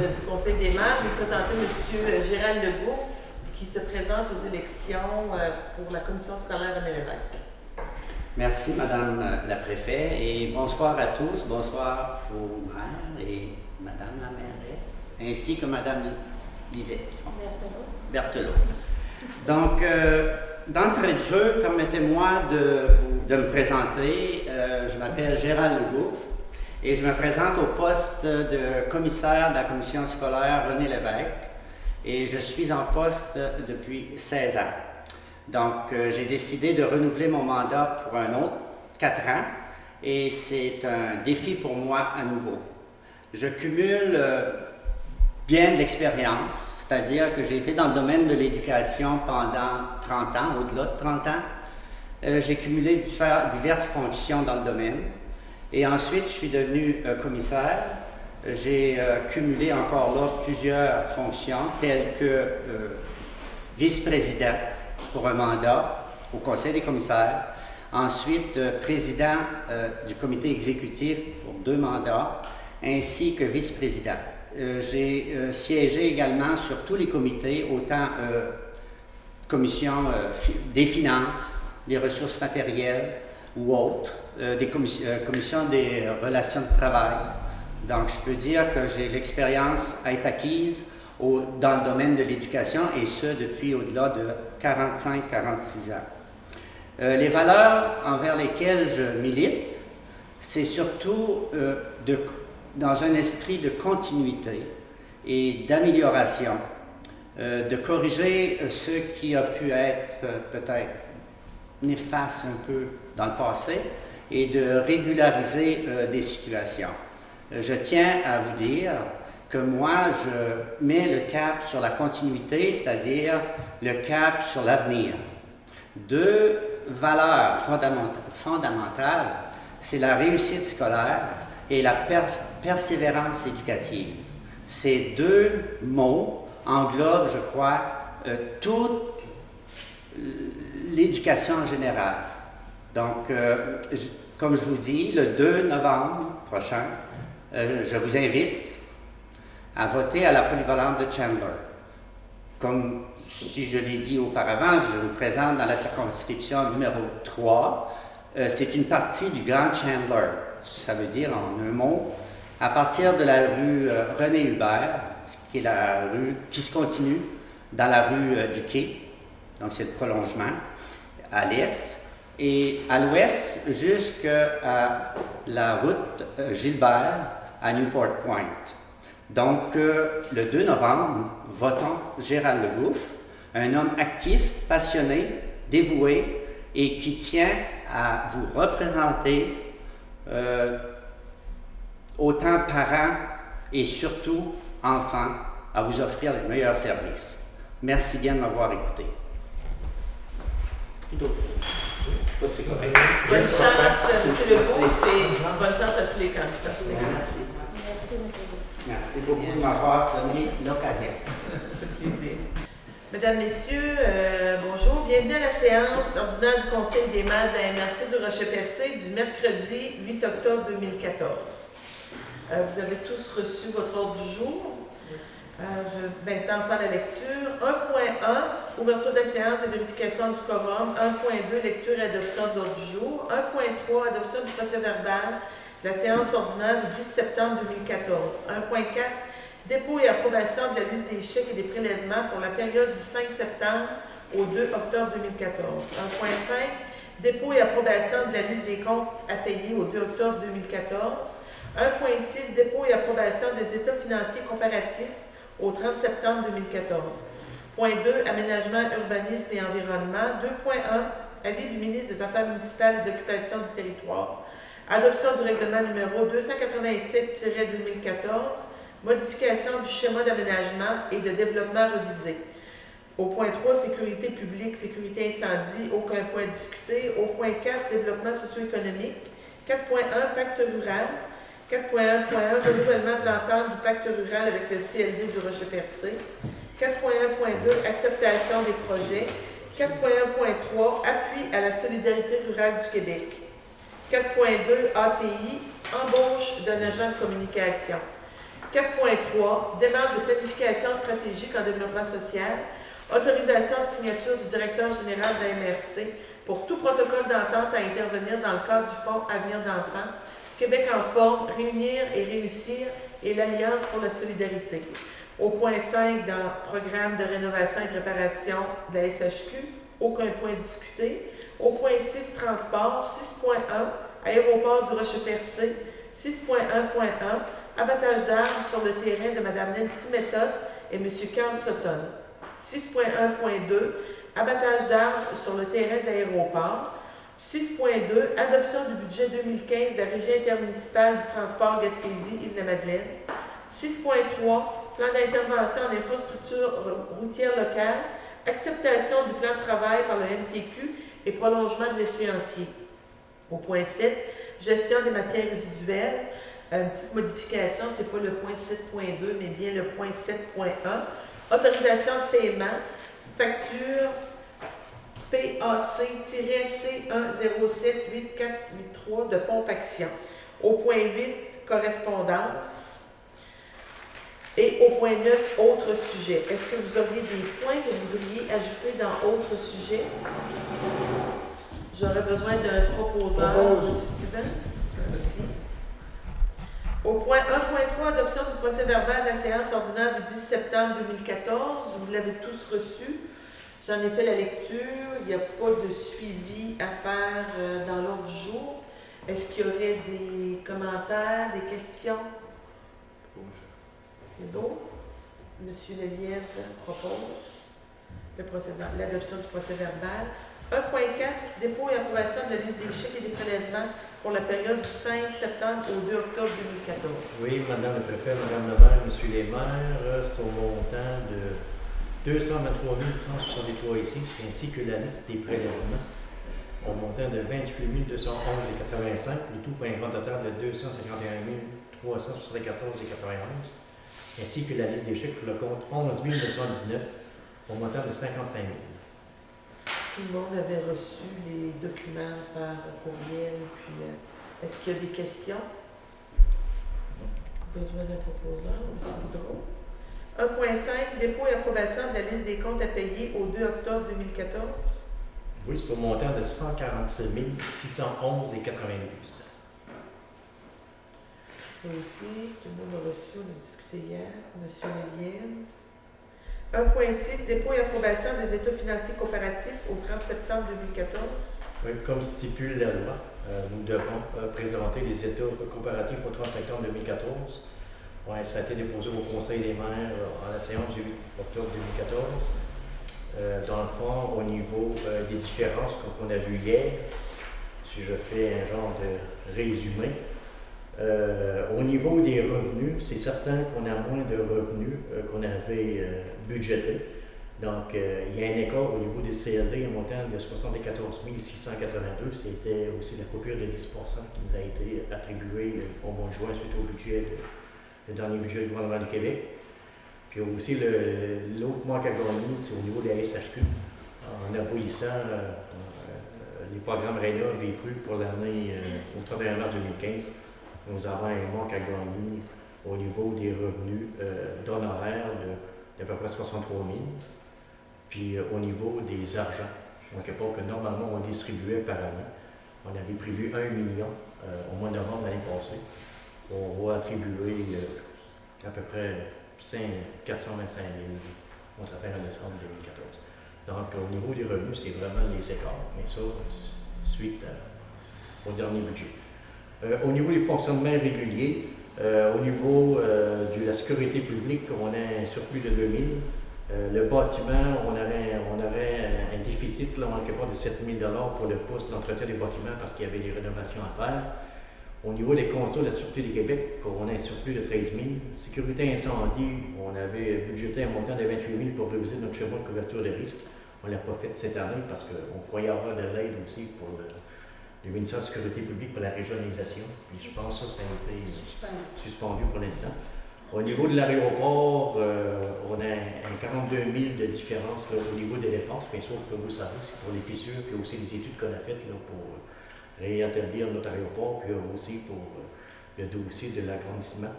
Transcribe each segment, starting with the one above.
du Conseil des maires. Je vais présenter M. Gérald Legouffre, qui se présente aux élections pour la commission scolaire René Lévesque. Merci, Madame la Préfète, et bonsoir à tous. Bonsoir au maire et Madame la mairesse, ainsi que Madame Lisette Berthelot. Donc, d'entrée de jeu, permettez-moi de me présenter. Je m'appelle Gérald Legouffre et je me présente au poste de commissaire de la commission scolaire René Lévesque et je suis en poste depuis 16 ans. Donc, j'ai décidé de renouveler mon mandat pour un autre 4 ans et c'est un défi pour moi à nouveau. Je cumule bien de l'expérience, c'est-à-dire que j'ai été dans le domaine de l'éducation pendant 30 ans, au-delà de 30 ans. J'ai cumulé diverses fonctions dans le domaine et ensuite je suis devenu commissaire. J'ai cumulé encore là plusieurs fonctions telles que vice-président pour un mandat au Conseil des commissaires, ensuite président du comité exécutif pour 2 mandats, ainsi que vice-président. J'ai siégé également sur tous les comités, autant commission des finances, des ressources matérielles ou autres, des commissions des relations de travail. Donc, je peux dire que j'ai l'expérience à être acquise dans le domaine de l'éducation, et ce, depuis au-delà de 45-46 ans. Les valeurs envers lesquelles je milite, c'est surtout dans un esprit de continuité et d'amélioration, de corriger ce qui a pu être peut-être néfaste un peu dans le passé et de régulariser des situations. Je tiens à vous dire que moi, je mets le cap sur la continuité, c'est-à-dire le cap sur l'avenir. 2 valeurs fondamentales, c'est la réussite scolaire et la persévérance éducative. Ces 2 mots englobent, je crois, toute l'éducation en général. Donc, comme je vous dis, le 2 novembre prochain, je vous invite à voter à la polyvalente de Chandler. Comme si je l'ai dit auparavant, je me présente dans la circonscription numéro 3. C'est une partie du Grand Chandler, ça veut dire en un mot, à partir de la rue René Hubert, qui est la rue qui se continue dans la rue du Quai, donc c'est le prolongement, à l'est, et à l'ouest jusqu'à la route Gilbert à Newport Point. Donc, le 2 novembre, votons Gérald Legouffre, un homme actif, passionné, dévoué et qui tient à vous représenter autant parents et surtout enfants, à vous offrir les meilleurs services. Merci bien de m'avoir écouté. Bonne chance, M. Legouffre, et bonne chance à tous les candidats. Merci. Merci, M. Merci beaucoup de m'avoir donné l'occasion. Mesdames, Messieurs, bonjour. Bienvenue à la séance ordinaire du Conseil des maires de la MRC du Rocher-Percé du mercredi 8 octobre 2014. Vous avez tous reçu votre ordre du jour. Je vais maintenant faire la lecture. 1.1, ouverture de la séance et vérification du quorum. 1.2, lecture et adoption de l'ordre du jour. 1.3, adoption du procès-verbal de la séance ordinaire du 10 septembre 2014. 1.4, dépôt et approbation de la liste des chèques et des prélèvements pour la période du 5 septembre au 2 octobre 2014. 1.5, dépôt et approbation de la liste des comptes à payer au 2 octobre 2014. 1.6, dépôt et approbation des états financiers comparatifs au 30 septembre 2014. Point 2, aménagement, urbanisme et environnement. 2.1, avis du ministre des Affaires municipales et d'occupation du territoire. Adoption du règlement numéro 287-2014, modification du schéma d'aménagement et de développement révisé. Au point 3, sécurité publique, sécurité incendie, aucun point discuté. Au point 4, développement socio-économique. 4.1, pacte rural. 4.1.1, renouvellement de l'entente du pacte rural avec le CLD du Rocher-Percé. 4.1.2, acceptation des projets. 4.1.3, appui à la solidarité rurale du Québec. 4.2, ATI, embauche d'un agent de communication. 4.3, démarche de planification stratégique en développement social, autorisation de signature du directeur général de la MRC pour tout protocole d'entente à intervenir dans le cadre du Fonds Avenir d'enfants, Québec en forme, réunir et réussir et l'Alliance pour la solidarité. Au point 5, dans programme de rénovation et de réparation de la SHQ, aucun point discuté. Au point 6, transport. 6.1, aéroport du Rocher-Percé. 6.1.1, abattage d'arbres sur le terrain de Mme Nancy Méthode et M. Carl Sutton. 6.1.2, abattage d'arbres sur le terrain de l'aéroport. 6.2, adoption du budget 2015 de la Régie intermunicipale du transport Gaspésie-Île-de-la-Madeleine. 6.3, plan d'intervention en infrastructure routière locale, acceptation du plan de travail par le MTQ et prolongement de l'échéancier. Au point 7, gestion des matières résiduelles. Une petite modification, ce n'est pas le point 7.2, mais bien le point 7.1. Autorisation de paiement, facture PAC-C-1078483 de Pompe Action. Au point 8, correspondance. Et au point 9, autres sujets. Est-ce que vous auriez des points que vous voudriez ajouter dans autres sujets? J'aurais besoin d'un proposeur. M. Stevens. Au point 1.3, adoption du procès-verbal de la séance ordinaire du 10 septembre 2014. Vous l'avez tous reçu. J'en ai fait la lecture. Il n'y a pas de suivi à faire dans l'ordre du jour. Est-ce qu'il y aurait des commentaires, des questions? Donc, M. Lelièvre propose l'adoption du procès-verbal. 1.4, dépôt et approbation de la liste des chèques et des prélèvements pour la période du 5 septembre au 2 octobre 2014. Oui, Madame le Préfet, Madame le maire, Monsieur les maires, c'est au montant de 223 163 ici, ainsi que la liste des prélèvements au montant de 28 211,85, le tout pour un grand total de 251 374,91, ainsi que la liste des chèques pour le compte 11 919 au montant de 55 000. Tout le monde avait reçu les documents par courriel. Puis, est-ce qu'il y a des questions? Besoin d'un proposeur, M. Boudreau. 1.5, dépôt et approbation de la liste des comptes à payer au 2 octobre 2014. Oui, c'est au montant de 147 611,92. Ici, tout le monde a reçu, on a discuté hier. M. Lelièvre. 1.6, dépôt et approbation des états financiers coopératifs au 30 septembre 2014. Oui, comme stipule la loi, nous devons présenter les états coopératifs au 30 septembre 2014. Ouais, ça a été déposé au Conseil des maires à la séance du 8 octobre 2014. Dans le fond, au niveau des différences qu'on a vues hier, si je fais un genre de résumé, au niveau des revenus, c'est certain qu'on a moins de revenus qu'on avait budgétés. Donc, il y a un écart au niveau des CLD, un montant de 74 682. C'était aussi la coupure de 10 qui nous a été attribuée au mois de juin suite au budget, le dernier budget du gouvernement du Québec. Puis aussi, l'autre manque à gagner, c'est au niveau de la SHQ. En abolissant les programmes Rénov et PRU pour l'année au 31 mars 2015, nous avons un manque à gagner au niveau des revenus d'honoraires d'à peu près 63 000. Puis au niveau des argents, je ne manquais pas que normalement on distribuait par année. On avait prévu 1 million au mois de novembre l'année passée. On va attribuer à peu près 425 000 au 31 décembre 2014. Donc au niveau des revenus, c'est vraiment les écarts. Mais ça, suite au dernier budget. Au niveau des fonctionnements réguliers, au niveau de la sécurité publique, on a un surplus de 2 000. Le bâtiment, on aurait un déficit, là, on manquait pas de 7 000 $ pour le poste d'entretien des bâtiments parce qu'il y avait des rénovations à faire. Au niveau des constats de la Sûreté du Québec, on a un surplus de 13 000. Sécurité incendie, on avait budgété un montant de 28 000 pour réviser notre schéma de couverture de risque. On ne l'a pas fait cette année parce qu'on croyait avoir de l'aide aussi pour le ministère de la Sécurité publique pour la régionalisation. Puis je pense que ça a été suspendu pour l'instant. Au niveau de l'aéroport, on a un 42 000 de différence là, au niveau des dépenses. Bien sûr, que vous savez, c'est pour les fissures, puis aussi les études qu'on a faites là, pour réétablir notre aéroport, puis aussi pour le dossier de l'agrandissement.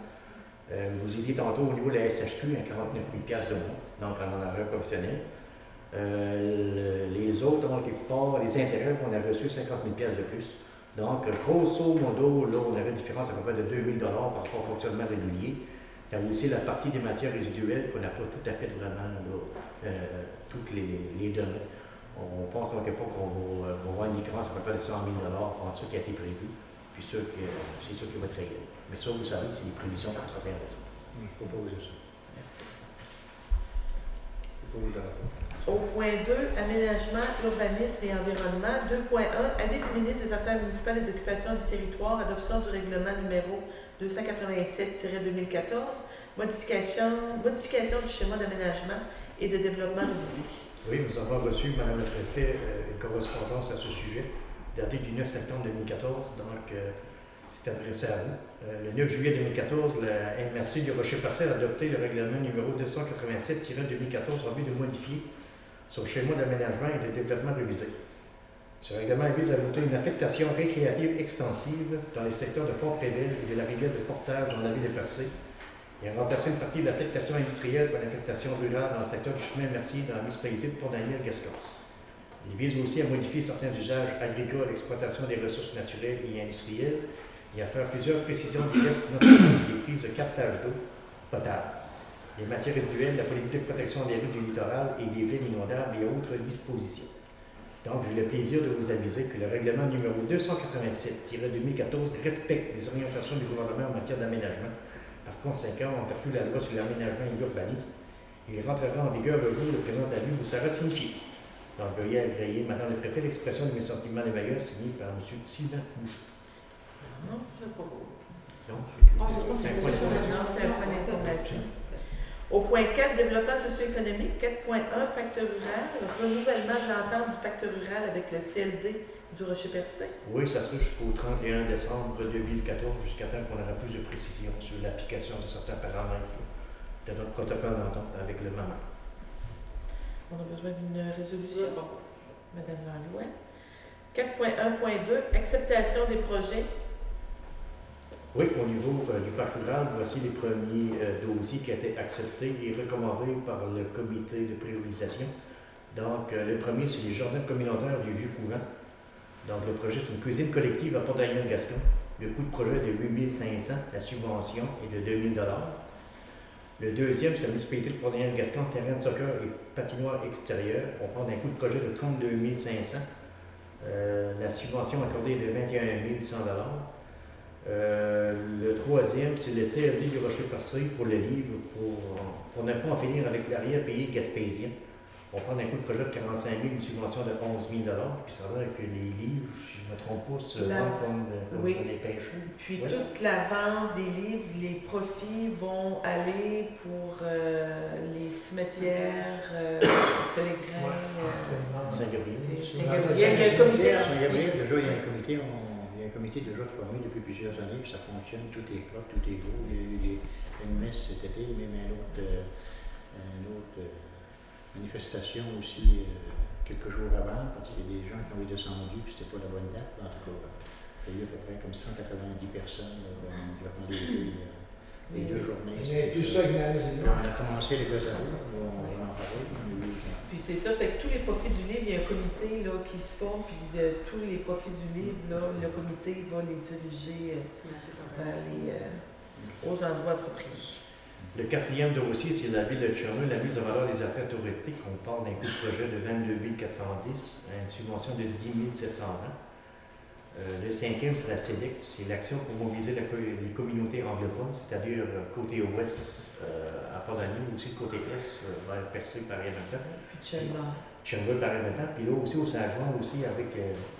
Vous ai dit tantôt au niveau de la SHQ à 49 000 de mois, donc en honoraire professionnel. Les autres, donc, quelque part, les intérêts, on a reçu 50 000 de plus. Donc, grosso modo, là, on avait une différence à peu près de 2 000 par rapport au fonctionnement régulier. Il y a aussi la partie des matières résiduelles qu'on n'a pas tout à fait vraiment là, toutes les données. On pense donc pas qu'on va avoir une différence à peu près de 100 000 entre ce qui a été prévu, puis c'est sûr qui va être réel. Mais ça, vous savez, c'est les prévisions pour 31 décembre. Je propose ça. Merci. Je propose le rapport. Au point 2, aménagement, urbanisme et environnement. 2.1, avis du ministre des Affaires municipales et d'occupation du territoire, adoption du règlement numéro 287-2014, modification du schéma d'aménagement et de développement révisé. Oui, nous avons reçu, Madame le Préfet, une correspondance à ce sujet, datée du 9 septembre 2014, donc c'est adressé à vous. Le 9 juillet 2014, la MRC du Rocher-Percé a adopté le règlement numéro 287-2014 en vue de modifier son schéma d'aménagement et de développement révisé. Ce règlement vise à ajouter une affectation récréative extensive dans les secteurs de Fort-Préville et de la rivière de Portage dans la ville de Percé et à remplacer une partie de l'affectation industrielle par l'affectation rurale dans le secteur du chemin Mercier dans la municipalité de Port-Daniel-Gascon. Il vise aussi à modifier certains usages agricoles, l'exploitation des ressources naturelles et industrielles et à faire plusieurs précisions diverses, notamment sur les prises de captage d'eau potable, les matières résiduelles, la politique de protection des rues du littoral et des plaines inondables et autres dispositions. Donc, j'ai le plaisir de vous aviser que le règlement numéro 287-2014 respecte les orientations du gouvernement en matière d'aménagement. Par conséquent, en vertu de la loi sur l'aménagement et l'urbanisme, il rentrera en vigueur le jour où le présent avis vous sera signifié. Donc, veuillez agréer, Madame le Préfet, l'expression de mes sentiments les meilleurs signés par M. Sylvain Boucher. Non, je ne propose. Donc, c'est tout. Non, c'était un point d'information. Au point 4, développement socio-économique, 4.1, pacte rural, renouvellement de l'entente du pacte rural avec le CLD du Rocher-Percé. Oui, ça sera jusqu'au 31 décembre 2014, jusqu'à temps qu'on aura plus de précisions sur l'application de certains paramètres de notre protocole d'entente avec le MAMA. On a besoin d'une résolution. Madame Lalouette. 4.1.2, acceptation des projets. Oui, au niveau du parc rural, voici les premiers dossiers qui ont été acceptés et recommandés par le comité de priorisation. Donc, le premier, c'est les jardins communautaires du Vieux-Couvent. Donc, le projet, c'est une cuisine collective à Port-Daniel-Gascon. Le coût de projet est de 8 500, la subvention est de 2 000 $. Le deuxième, c'est la municipalité de Port-Daniel-Gascon, terrain de soccer et patinoire extérieure. On prend un coût de projet de 32 500. La subvention accordée est de 21 100 $. Le troisième, c'est le CLD du Rocher-Percé pour le livre, pour ne pas en finir avec l'arrière-pays gaspésien. On prend un coût de projet de 45 000, une subvention de 11 000 $, puis ça veut dire que les livres, si je ne me trompe pas, se vendent comme les pêcheurs. Puis Oui. toute la vente des livres, les profits vont aller pour les cimetières, Pellegrin. Saint-Gabriel. Saint-Gabriel, il y a un comité. Saint-Gabriel, déjà, il y a un comité. Il y a un comité déjà formé depuis plusieurs années, puis ça fonctionne, tout est propre, tout est beau. Il y a eu une messe cet été, même une autre manifestation aussi quelques jours avant, parce qu'il y a des gens qui ont été descendus, puis c'était pas la bonne date. En tout cas, il y a eu à peu près comme 190 personnes durant les 2 journées. Tout ça, On a commencé les 2 années, on va en parler. Puis c'est ça, fait que tous les profits du livre, il y a un comité là, qui se forme, puis tous les profits du livre, là, le comité va les diriger aux endroits appropriés. Le quatrième dossier, c'est la ville de Tchernobyl, la mise en valeur des attraits touristiques. On parle d'un coût de projet de 22 410, une subvention de 10 720. Le cinquième, c'est la CEDEC, c'est l'action pour mobiliser les communautés anglophones, c'est-à-dire côté ouest à Port-Daniel, aussi côté est vers Percé, Paris-Hamilton. Puis Tchernobyl. Tchernobyl, Paris-Hamilton, puis là aussi au Saint-Jean, aussi avec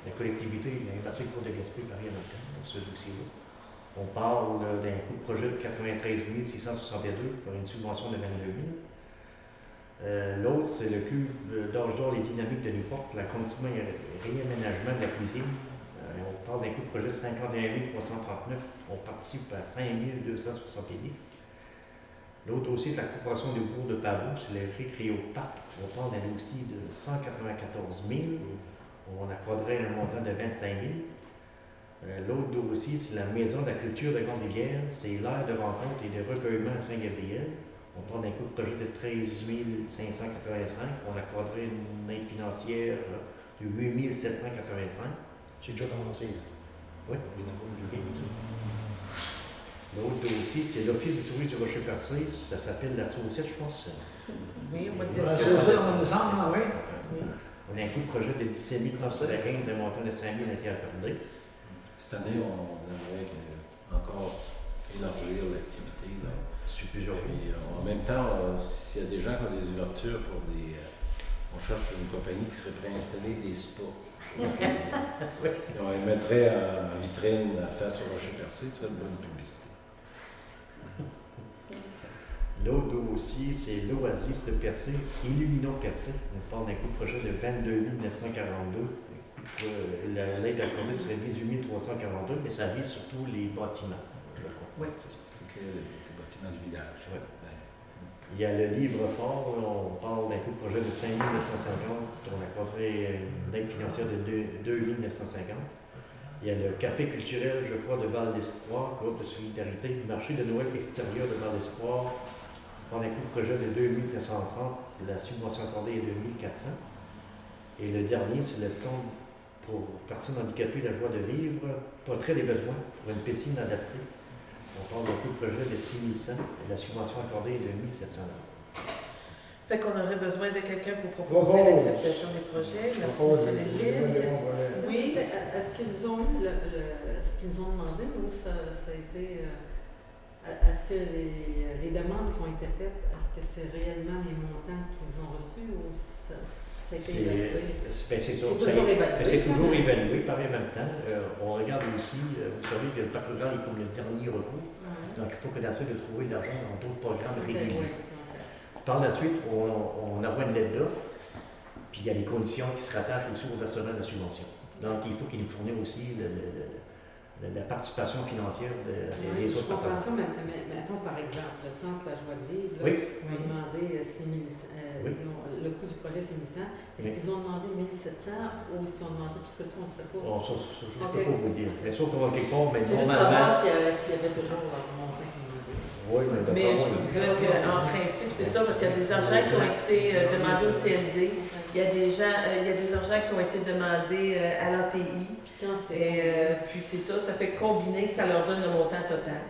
la collectivité, l'Université de Cour de Gaspé, Paris-Hamilton, pour ce dossier-là. On parle d'un coût de projet de 93 662 pour une subvention de 22 000. L'autre, c'est le cube d'âge d'or, les dynamiques de Newport, l'agrandissement et réaménagement de la cuisine. On parle d'un coût de projet de 51 339. On participe à 5 270. L'autre aussi, c'est la corporation du bourg de Pavot, sur le Récréo-Parc. On parle d'un dossier de 194 000. On accorderait un montant de 25 000. L'autre dossier, c'est la Maison de la culture de Grande-Rivière. C'est l'aire de rencontre et de recueillement à Saint-Gabriel. On parle d'un coût de projet de 13 585. On accorderait une aide financière de 8 785. C'est déjà commencé, là. Oui. Ok. L'autre dossier, c'est l'Office du tourisme du Rocher-Percé. Ça s'appelle la Saucette, je pense. Oui, au mois de C'est ça, décembre. c'est ça, c'est ça. Oui. On a un coût de projet de 17 175, un montant de 5 000 a été accordé. Cette année, on aimerait encore élargir l'activité. Là. Sur plusieurs Puis, en même temps, s'il y a des gens qui ont des ouvertures pour des. On cherche une compagnie qui serait prête à installer des spas. Et on les mettrait en vitrine à faire sur Rocher-Percé, ce serait une bonne publicité. L'autre dossier, c'est l'Oasis de Percé, Illumino Percé. On parle d'un coût de projet de 22 942. L'aide accordée serait 18 342, mais ça vise surtout les bâtiments. Oui. C'est ça. Les bâtiments du village. Ouais. Ben, Il y a le livre fort, là, on parle d'un coût de projet de 5 950, on accorderait une aide financière de 2 950. Il y a le café culturel, je crois, de Val d'Espoir, groupe de solidarité, marché de Noël extérieur de Val d'Espoir. On a un coût de projet de 2 530, la subvention accordée est de 1 400. Et le dernier, c'est le centre pour personnes handicapées, la joie de vivre, portrait des besoins pour une piscine adaptée. On parle d'un coût de projet de 6 100 et la subvention accordée est de 1 700. Fait qu'on aurait besoin de quelqu'un pour proposer l'acceptation des projets. Merci, M. Léger. Oui. Est-ce qu'ils ont eu ce qu'ils ont demandé ou ça a été. Est-ce que les demandes qui ont été faites, est-ce que c'est réellement les montants qu'ils ont reçus ou ça a été évalué? C'est toujours évalué par en même temps. On regarde aussi, vous savez que le parc rural est comme le dernier recours. Donc il faut qu'on essaie de trouver de l'argent dans d'autres programmes réguliers. Par la suite, on envoie une lettre d'offre, puis il y a les conditions qui se rattachent aussi au versement de la subvention. Donc il faut qu'ils nous fournissent aussi la participation financière des autres partenaires. Mais mettons par exemple, le centre La Joie de Vivre, Oui. ils ont demandé 6 000, le coût du projet c'est 1 100. Est-ce qu'ils ont demandé 1 700 ou s'ils ont demandé plus que ça, on ne sait pas? Bon, ça, je ne peux pas vous dire. Mais sauf qu'on va quelque part, mais C'est juste normalement. savoir s'il y avait toujours un montant qu'ils demandaient. Oui, Mais je vous dirais qu'en principe, c'est ça, parce qu'il y a des argents qui ont été demandés au CLD, il y a des argents qui ont été demandés à l'ATI, et puis c'est ça, ça fait combiner, ça leur donne le montant total.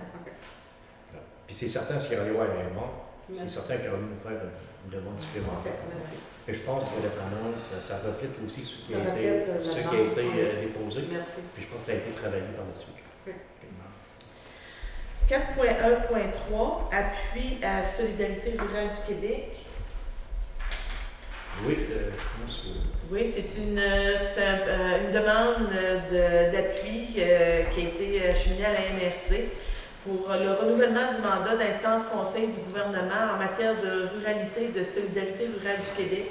Puis c'est certain, s'il y a un mort, c'est certain qu'il y aura nous faire une demande supplémentaire. Merci. Et je pense que la tendance, ça reflète aussi ce qui Ça a reflète été la déposé. Merci. Puis je pense que ça a été travaillé par la suite. Oui. 4.1.3, appui à Solidarité rurale du Québec. Oui, Oui, c'est une demande d'appui qui a été acheminée à la MRC pour le renouvellement du mandat d'instance conseil du gouvernement en matière de ruralité et de Solidarité rurale du Québec.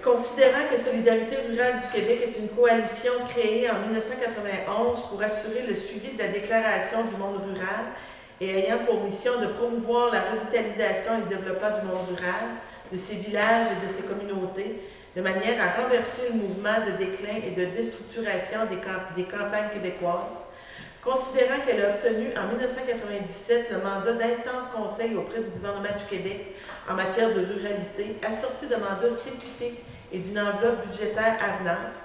Considérant que Solidarité rurale du Québec est une coalition créée en 1991 pour assurer le suivi de la déclaration du monde rural et ayant pour mission de promouvoir la revitalisation et le développement du monde rural, de ses villages et de ses communautés, de manière à renverser le mouvement de déclin et de déstructuration des campagnes québécoises, considérant qu'elle a obtenu en 1997 le mandat d'instance conseil auprès du gouvernement du Québec en matière de ruralité, assorti de mandats spécifiques et d'une enveloppe budgétaire avenante,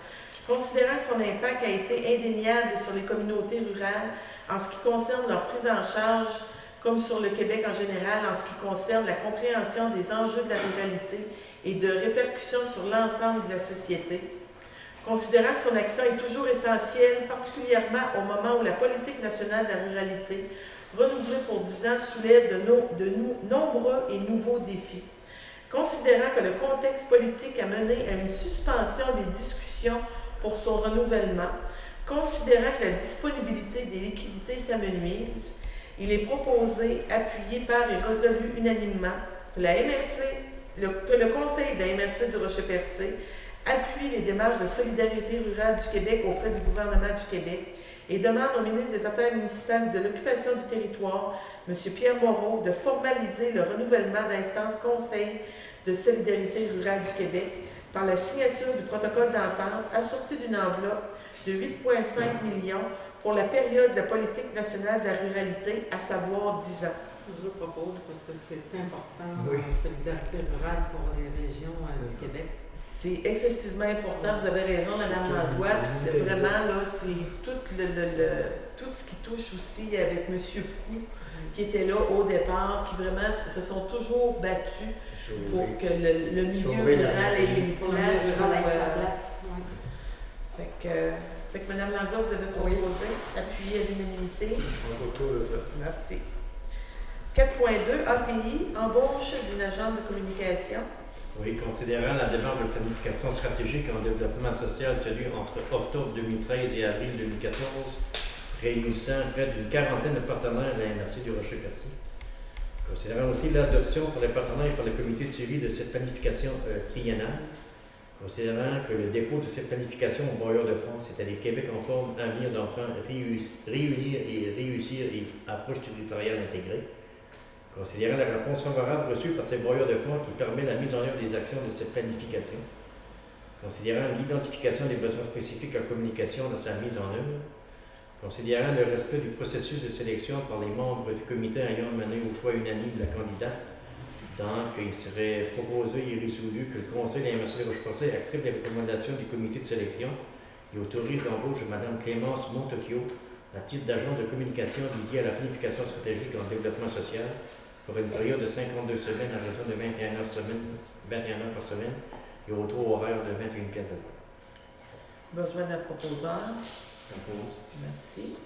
considérant que son impact a été indéniable sur les communautés rurales en ce qui concerne leur prise en charge, comme sur le Québec en général, en ce qui concerne la compréhension des enjeux de la ruralité et de répercussions sur l'ensemble de la société, considérant que son action est toujours essentielle, particulièrement au moment où la politique nationale de la ruralité, renouvelée pour 10 ans, soulève de nombreux et nouveaux défis. Considérant que le contexte politique a mené à une suspension des discussions pour son renouvellement, considérant que la disponibilité des liquidités s'amenuise, il est proposé, appuyé par et résolu unanimement, que le Conseil de la MRC du Rocher-Percé appuie les démarches de Solidarité rurale du Québec auprès du gouvernement du Québec et demande au ministre des Affaires municipales et de l'Occupation du territoire, M. Pierre Moreau, de formaliser le renouvellement d'instance Conseil de Solidarité rurale du Québec par la signature du protocole d'entente assorti d'une enveloppe de 8,5 millions pour la période de la politique nationale de la ruralité, à savoir 10 ans. Je propose parce que c'est important, Oui. la solidarité rurale pour les régions du Québec. C'est excessivement important, vous avez raison, Mme Langlois, puis c'est vraiment là, c'est tout ce qui touche aussi avec M. Proulx, qui était là au départ, qui vraiment se sont toujours battus pour que le milieu Sauver la rural ait une Pour le place. rural ait sa sur, place. Ouais. Fait que Mme Langlois, vous avez proposé, appuyé à l'unanimité. Merci. 4.2, API, embauche d'une agente de communication. Oui, considérant la démarche de planification stratégique en développement social tenue entre octobre 2013 et avril 2014, réunissant près d'une quarantaine de partenaires de la MRC du Rocher-Percé. Considérant aussi l'adoption par les partenaires et par le comité de suivi de cette planification triennale, considérant que le dépôt de cette planification au bailleur de fonds, c'est-à-dire Québec en forme, avenir d'enfants, réunir et réussir et approche territoriale intégrée, considérant la réponse favorable reçue par ces bailleurs de fonds qui permet la mise en œuvre des actions de cette planification, considérant l'identification des besoins spécifiques en communication dans sa mise en œuvre, considérant le respect du processus de sélection par les membres du comité ayant mené au choix unanime de la candidate, donc il serait proposé et résolu que le Conseil de la MRC de Roche-Percé accepte les recommandations du comité de sélection et autorise l'embauche de Mme Clémence Montocchio à titre d'agent de communication dédié à la planification stratégique en développement social pour une période de 52 semaines à raison de 21 heures par semaine et au taux horaire de 21 pièces de l'heure. Besoin d'un proposeur. Propose. Merci.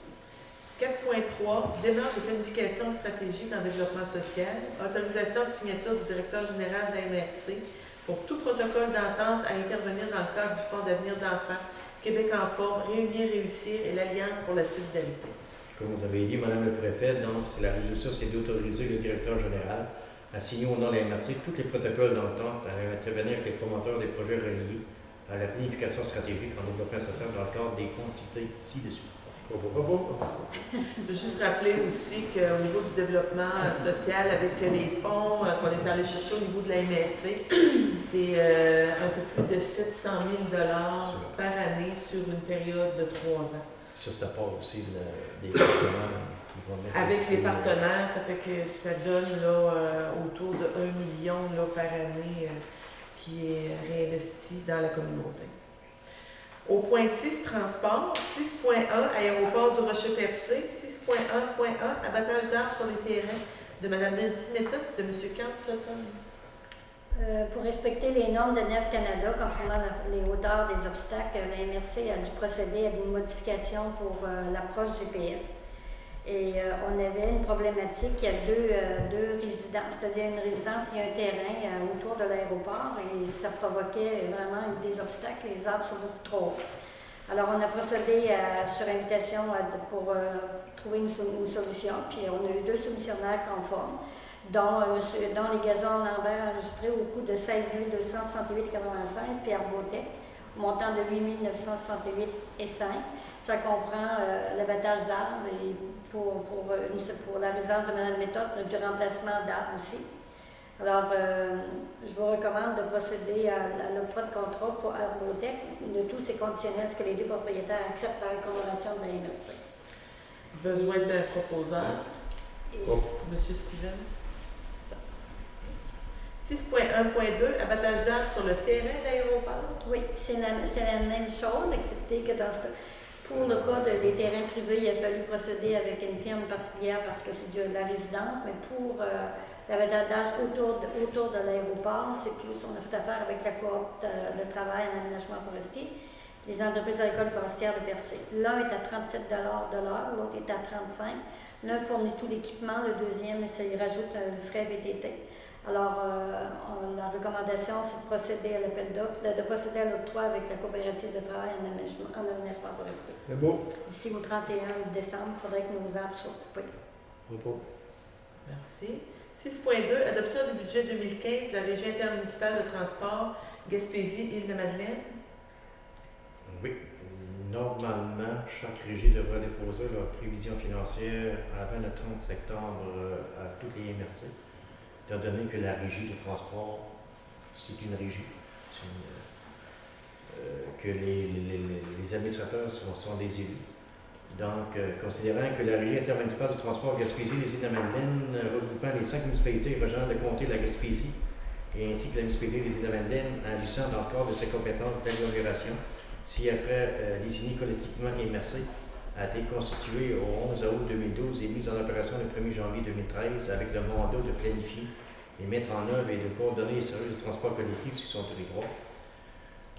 4.3, démarche de planification stratégique en développement social, autorisation de signature du directeur général de la MRC pour tout protocole d'entente à intervenir dans le cadre du Fonds d'avenir d'enfants, Québec en forme, Réunir, Réussir et l'Alliance pour la solidarité. Comme vous avez dit, Madame le Préfet, donc la résolution, c'est d'autoriser le directeur général à signer au nom de la MRC tous les protocoles d'entente à intervenir avec les promoteurs des projets reliés à la planification stratégique en développement social dans le cadre des fonds cités ci-dessus. Je veux juste rappeler aussi qu'au niveau du développement social, avec les fonds qu'on est allé chercher au niveau de la MRC, c'est un peu plus de 700 000 $ par année sur une période de 3 ans. Ça, c'est à part aussi des partenaires qui vont mettre Avec aussi, les partenaires, ça fait que ça donne là, autour de 1 million là, par année qui est réinvesti dans la communauté. Au point 6, transport. 6.1, aéroport du Rocher-Percé. 6.1.1, abattage d'arbres sur les terrains de Mme Nancy Méthode et de M. Carl Sutton. Pour respecter les normes de NEF Canada concernant les hauteurs des obstacles, la MRC a dû procéder à des modifications pour l'approche GPS. Et on avait une problématique, il y a deux résidences, c'est-à-dire une résidence et un terrain autour de l'aéroport et ça provoquait vraiment des obstacles, les arbres sont beaucoup trop hauts. Alors on a procédé sur invitation pour trouver une solution, puis on a eu 2 soumissionnaires conformes, dont les gazons Lambert enregistrés au coût de 16 268,96, puis Arbotech, au montant de 8 968,5. Ça comprend l'abattage d'arbres et pour la résidence de Mme Méthode, du remplacement d'arbres aussi. Alors, je vous recommande de procéder à l'octroi de contrat pour Arbotech. Le tout, c'est conditionnel à ce que les 2 propriétaires acceptent la recommandation de la MRC. Besoin d'un proposeur. M. Stevens. 6.1.2, abattage d'arbres sur le terrain d'aéroport. Oui, c'est la même chose, excepté que pour le cas des terrains privés, il a fallu procéder avec une firme particulière parce que c'est de la résidence, mais pour l'abattage autour de l'aéroport, c'est plus, on a fait affaire avec la coop de travail en aménagement forestier, les entreprises agricoles forestières de Percé. L'un est à 37 $ de l'heure, l'autre est à 35 $. L'un fournit tout l'équipement, le deuxième, ça y rajoute un frais VTT. Alors, la recommandation, c'est de procéder à l'appel d'offres, de procéder à l'octroi avec la coopérative de travail en aménagement forestier. C'est beau. D'ici au 31 décembre, il faudrait que nos arbres soient coupés. Merci. 6.2, adoption du budget 2015 de la Régie intermunicipale de transport Gaspésie-Île-de-Madeleine. Oui. Normalement, chaque régie devrait déposer leur prévision financière avant le 30 septembre à toutes les MRC. Étant donné que la régie de transport, c'est une régie, c'est que les administrateurs sont des élus. Donc, considérant que la Régie intermunicipale du transport Gaspésie des Îles-de-la-Madeleine, regroupant les 5 municipalités régionales de comté de la Gaspésie, et ainsi que la municipalité des Îles-de-la-Madeleine, agissant dans le cadre de ses compétences d'agglomération, si après désigné collectivement MRC, a été constituée au 11 août 2012 et mise en opération le 1er janvier 2013 avec le mandat de planifier et mettre en œuvre et de coordonner les services de transport collectif sur son territoire.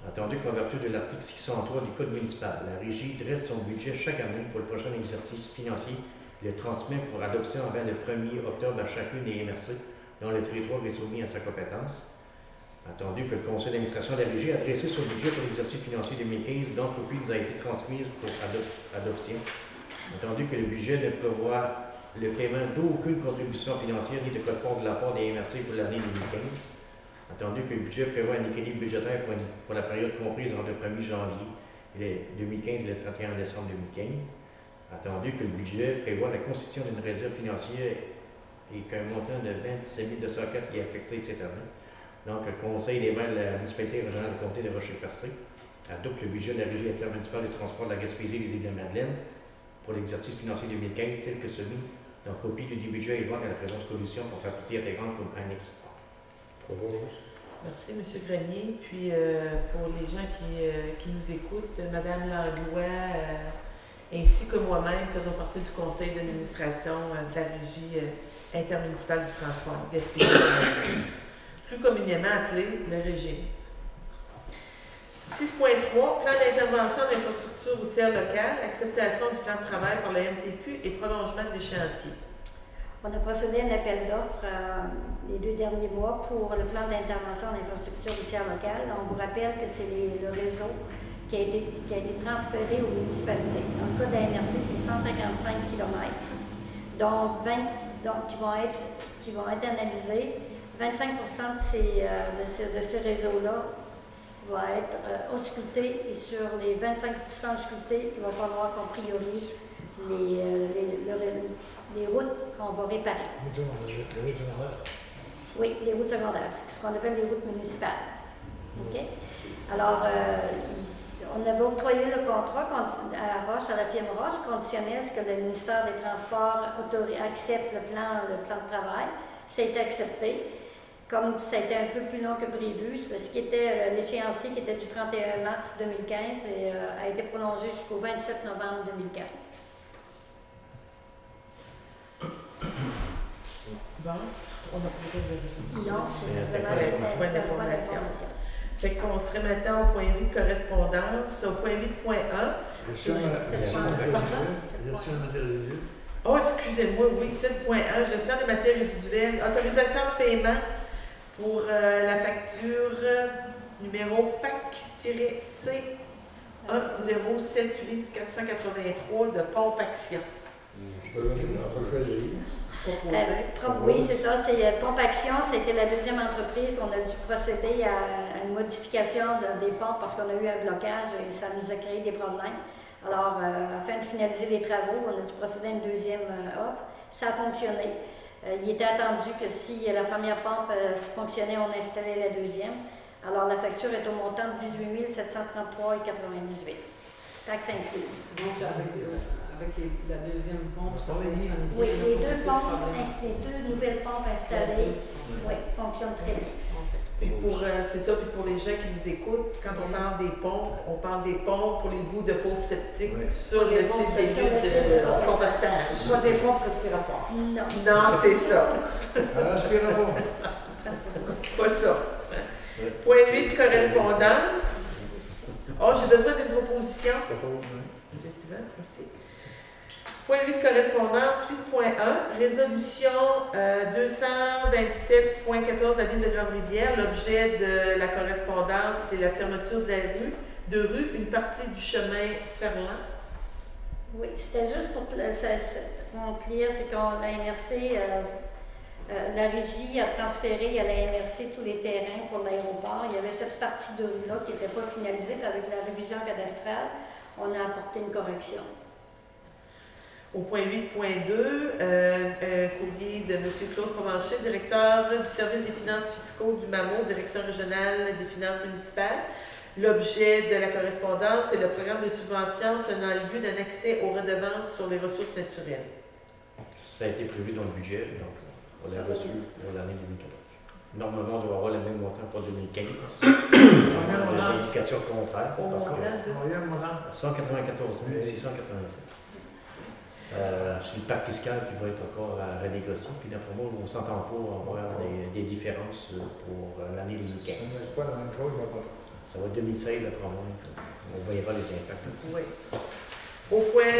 Attendu qu'en vertu de l'article 603 du Code municipal, la Régie dresse son budget chaque année pour le prochain exercice financier et le transmet pour adoption avant le 1er octobre à chacune des MRC dont le territoire est soumis à sa compétence. Attendu que le conseil d'administration de la Régie a dressé son budget pour l'exercice financier 2015, dont copie nous a été transmise pour adoption. Attendu que le budget ne prévoit le paiement d'aucune contribution financière ni de quote-part de la part des MRC pour l'année 2015. Attendu que le budget prévoit un équilibre budgétaire pour la période comprise entre le 1er janvier 2015 et le 31 décembre 2015. Attendu que le budget prévoit la constitution d'une réserve financière et qu'un montant de 27 204 est affecté cette année. Donc, le Conseil des maires de la municipalité régionale de comté de Rocher-Percé adopte le budget de la Régie intermunicipale de transport de la Gaspésie et des Îles-de-la-Madeleine pour l'exercice financier 2015 tel que soumis. Donc, copie du budget est jointe à la présente commission pour faire partie intégrante comme annexe A. Merci, M. Grenier. Puis, pour les gens qui nous écoutent, Mme Langlois, ainsi que moi-même, faisons partie du conseil d'administration de la Régie intermunicipale du transport Gaspésie, plus communément appelé le régime. 6.3, plan d'intervention d'infrastructures routières locales, acceptation du plan de travail par le MTQ et prolongement de l'échéancier. On a procédé à un appel d'offres les 2 derniers mois pour le plan d'intervention d'infrastructures routières locales. On vous rappelle que c'est le réseau qui a été transféré aux municipalités. Dans le cas de la MRC, c'est 155 km, qui vont être analysés. 25 de ce réseau-là va être ausculté et sur les 25 auscultés, il va falloir qu'on priorise les routes qu'on va réparer. Les routes secondaires. Oui, les routes secondaires, c'est ce qu'on appelle les routes municipales. OK? Alors, on avait octroyé le contrat à Roche, à la firme Roche, conditionnel à ce que le ministère des Transports accepte le plan de travail. Ça a été accepté. Comme ça a été un peu plus long que prévu, ce qui était l'échéancier qui était du 31 mars 2015 et a été prolongé jusqu'au 27 novembre 2015. Bon, on a pas de résolution. Non, c'est C'est simplement un point d'information. Fait qu'on serait maintenant au point 8, correspondance. Au point 8.1. C'est le matériel. Oh, excusez-moi, oui, 7.1, gestion des matières résiduelles, autorisation de paiement pour la facture numéro PAC-C 1078 483 de Pompe Action. Oui, c'est ça, c'est Pompe Action, c'était la deuxième entreprise. On a dû procéder à une modification des pompes parce qu'on a eu un blocage et ça nous a créé des problèmes. Alors, afin de finaliser les travaux, on a dû procéder à une deuxième offre. Ça a fonctionné. Il était attendu que si la première pompe fonctionnait, on installait la deuxième. Alors, la facture est au montant de 18 733,98 $. Taxe incluse. Donc, avec la deuxième pompe, ça fonctionne bien. Oui, les là, deux pas de pompes, problème. les 2 nouvelles pompes installées, oui, fonctionnent très bien. Puis pour, c'est ça, puis pour les gens qui nous écoutent, quand on parle des pompes, on parle des pompes pour les bouts de fosses septiques sur Pas le des pompes site des sur lieux le site de de compostage. Pas des pompes respiratoires. Non. Non, c'est ça. C'est C'est pas ça. Point 8, correspondance. Oh, j'ai besoin d'une proposition. Monsieur Steven, merci. Point 8, correspondance. 8.1, résolution 227.14 de la ville de Grande-Rivière. L'objet de la correspondance, c'est la fermeture de rue, une partie du chemin Ferland. Oui, c'était juste pour conclure, c'est qu'on la MRC, la régie a transféré à la MRC tous les terrains pour l'aéroport. Il y avait cette partie de rue-là qui n'était pas finalisée, puis avec la révision cadastrale, on a apporté une correction. Au point 8.2, courrier de M. Claude Provencher, directeur du service des finances fiscaux du MAMO, direction régionale des finances municipales. L'objet de la correspondance, c'est le programme de subvention tenant lieu d'un accès aux redevances sur les ressources naturelles. Ça a été prévu dans le budget, donc on l'a reçu pour l'année 2014. Normalement, on doit avoir le même montant pour 2015. On a l'indication contraire, parce que 194 687. C'est le pacte fiscal qui va être encore à renégocier, puis d'après moi, on ne s'entend pas avoir des différences pour l'année 2015. C'est pas la même chose, Ça va être 2016 après moi, on verra les impacts. Oui. Au point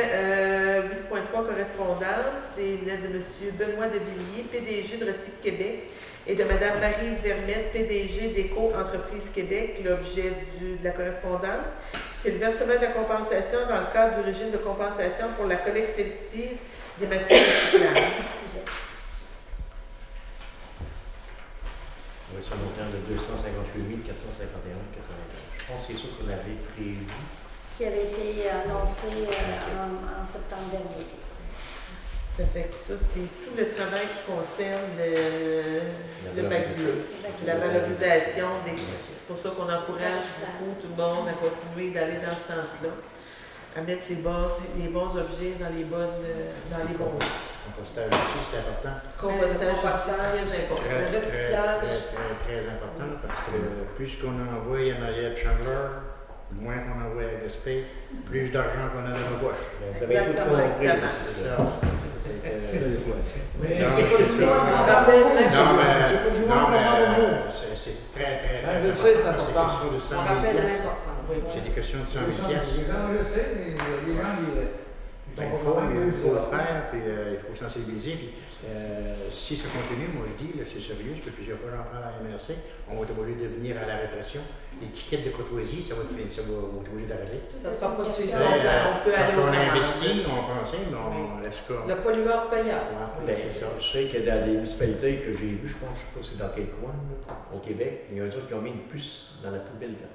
8.3 correspondance, c'est l'aide de M. Benoît Devilliers, PDG de Recyc Québec, et de Mme Maryse Vermette, PDG d'Éco-Entreprise Québec. L'objet de la correspondance, c'est le versement de la compensation dans le cadre du régime de compensation pour la collecte sélective des matières recyclables. Excusez. Oui, c'est un montant de 258 451,95. Je pense que c'est ça qu'on avait prévu. Qui avait été annoncé en septembre dernier. Ça fait que ça, c'est tout le travail qui concerne le papier, la valorisation des. C'est pour ça qu'on encourage beaucoup tout le monde à continuer d'aller dans ce sens-là, à mettre les bons objets dans les bons. Compostage aussi, c'est important. Compostage aussi, très important. Le recyclage. Très important, parce que plus qu'on envoie en arrière de Chandler, moins qu'on envoie à Gaspé, plus d'argent qu'on a dans nos poches. Vous avez tout compris. C'est ça. Mais Non, c'est pas c'est du ça. monde On qui rappelle c'est pas du monde qui parle au mot. c'est très Je sais, c'est important. C'est des questions de 100 On 000 rappelle piastres. l'importance. C'est des questions de 100 000 Les piastres. gens, je sais, mais les gens, Ben, il faut le faire, puis il faut sensibiliser. Puis, si ça continue, moi je dis, là, c'est sérieux, parce que plusieurs fois j'en parle à la MRC, on va être obligé de venir à la répression. L'étiquette de courtoisie, ça va être obligé d'arrêter. Ça sera pas suffisant. on peut Parce aller qu'on au a fond. investi, on pensait, mais on laisse pas. Le pollueur payant. Ouais, Ben, c'est ça. je sais qu'il y a des municipalités que j'ai vues, je pense, je ne sais pas c'est dans quel coin, là, au Québec, il y a un autre qui ont mis une puce dans la poubelle verte.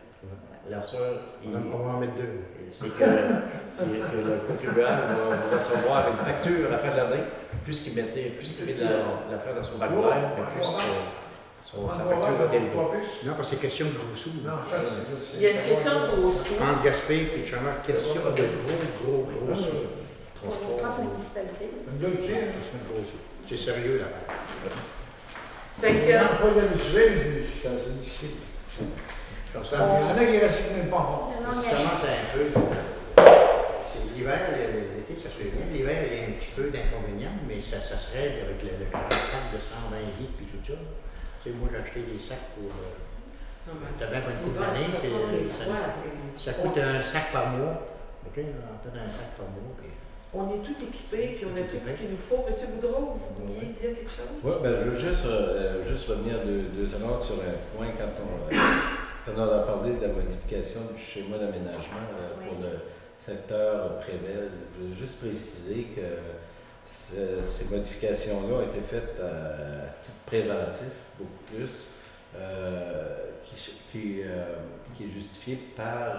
La soeur, On va en mettre deux. c'est que le contribuable va recevoir une facture à la fin de l'année, plus qu'il met de l'affaire dans son bac d'air, plus sa facture va être élevée. Non, parce que c'est question de gros sous. Non, ça, c'est- Il y a une question de gros sous. Entre Gaspé et Chandler, question de gros sous. Pour prendre une municipalité. Une deuxième. Question de gros sous. C'est sérieux l'affaire. Fait Il que, y en a pas d'habitués, mais c'est difficile. Il y en a qui recyclent même pas fort. Non, Ça commence à un peu. C'est l'hiver, l'été, ça se fait bien. L'hiver, il y a un petit peu d'inconvénients, mais ça se règle avec le 40 sacs de 120 litres puis tout ça. Tu sais, moi, j'ai acheté des sacs pour. T'as bien pas une couple d'années, ça coûte un sac par mois. OK? On donne un sac par mois. Puis... on est tout équipé, puis on a tout ce qu'il nous faut. Monsieur Boudreau, vous vouliez dire quelque chose? Oui, ben, je veux juste revenir deux secondes sur un point quand on a parlé de la modification du schéma d'aménagement pour le secteur Prével. Je veux juste préciser que ces modifications-là ont été faites à titre préventif, beaucoup plus, qui est justifié par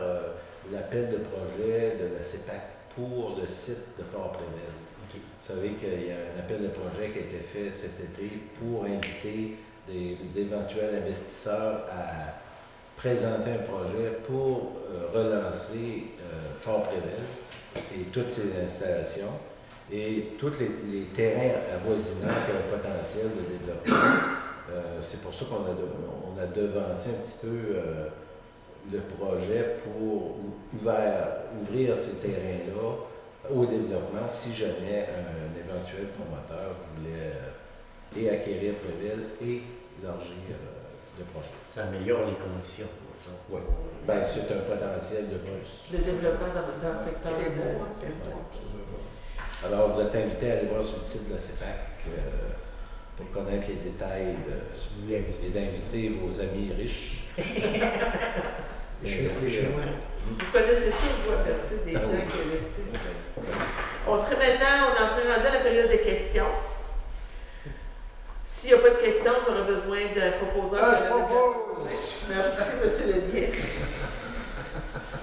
l'appel de projet de la CEPAC pour le site de Fort-Prével. Vous savez qu'il y a un appel de projet qui a été fait cet été pour inviter d'éventuels investisseurs à présenter un projet pour relancer Fort-Prével et toutes ses installations et tous les terrains avoisinants qui ont un potentiel de développement. C'est pour ça qu'on a devancé un petit peu le projet pour ouvrir ces terrains-là au développement si jamais un éventuel promoteur voulait et acquérir Prével et élargir le projet. Ça améliore les conditions. Oui. Ben, c'est un potentiel de plus. Le développement dans le secteur. C'est beau, hein, c'est beau. Alors, vous êtes invité à aller voir sur le site de la CEPAC pour connaître les détails Si vous voulez investir. et d'inviter vos amis riches. Chez moi. Vous connaissez ça, vous apercevez des gens qui investissent. On en serait rendu à la période des questions. S'il n'y a pas de questions, j'aurais besoin d'un proposeur. Je propose! Merci, M. Levier. Je propose que M. Levier fasse une présentation. Merci, M. Levier. Vous connaissez ça, vous apercevez des gens qui investissent. On serait maintenant, on en serait rendu à la période des questions. S'il n'y a pas de questions, j'aurais besoin d'un proposeur. Merci, M. Levier.